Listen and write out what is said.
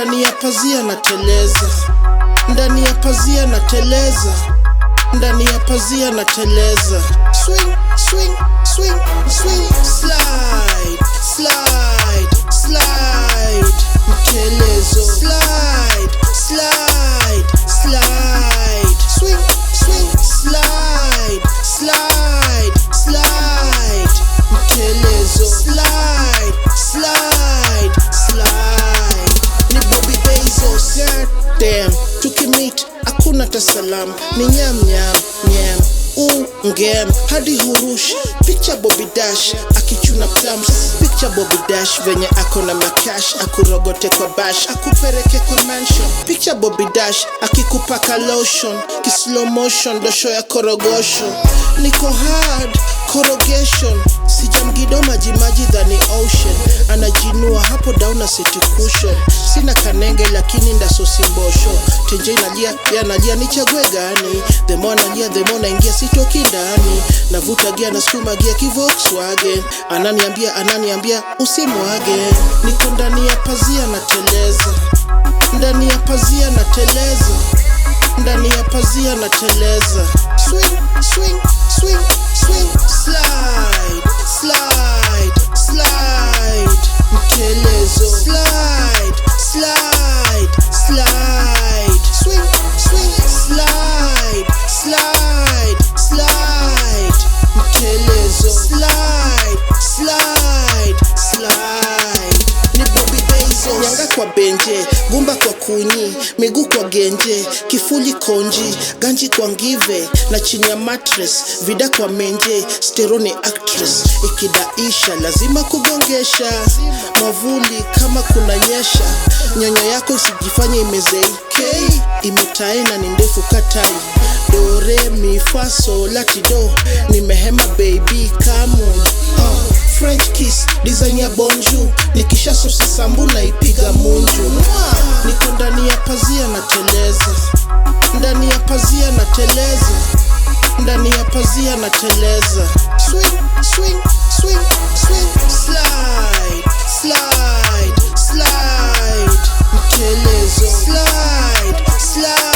ndani ya pazia na teleza, ndani ya pazia na teleza, ndani ya pazia na teleza. Swing, swing, swing, swing, slide, slide, slide, mtelezo. Slide, slide, slide, swing, swing, slide, slide, slide, mtelezo. Slide, slide, slide. Ni Bobby Bezos, goddamn. Tukimit hakuna tasalam, ni nyam nyam nyam. Ngem hadi hurush. Picture Bobby Dash akichuna plums. Picture Bobby Dash venye ako na makash, akurogote kwa bash, akupereke kwa mansion. Picture Bobby Dash akikupaka lotion, kislow motion dosho ya korogosho. Niko hard corrugation, sijamgido majimaji dhani ocean. Anajinua hapo down na city cushion. Sina kanenge lakini ndasosi mbosho. Tenje inalia, yanalia nichague gani? The more nalia, the more naingia sitoki ndani. Navuta gia na skuma gia ki Volkswagen. Ananiambia usimwage. Niko ndani ya pazia na teleza, ndani ya pazia na teleza, ndani ya pazia na teleza. Swing, swing, swing, swing, slide, slide, slide, mtelezo. Slide, slide, slide, swing, swing, slide, slide, slide, mtelezo. Slide, slide, slide. Ni Bobby Bezos. Nyanga kwa benje, gumba kwa kunyi, miguu kwa genje, kifuli konji, ganji kwa ngive, na chini ya mattress, vida kwa menje, steroni actress. Ikidaisha lazima kugongesha, mwavuli kama kuna nyesha. Nyonyo yako isijifanye imezeike, imetae na ni ndefu katai. Do re mi fa sol la ti do, nimehema baby come on. French kiss, design ya bonjour. Nikisha sosi sambu na ipiga munju. Niko ndani ya pazia na teleza, ndani ya pazia na teleza, ndani ya pazia na teleza. Swing, swing, swing, swing, slide, slide, slide, mtelezo. Slide, slide.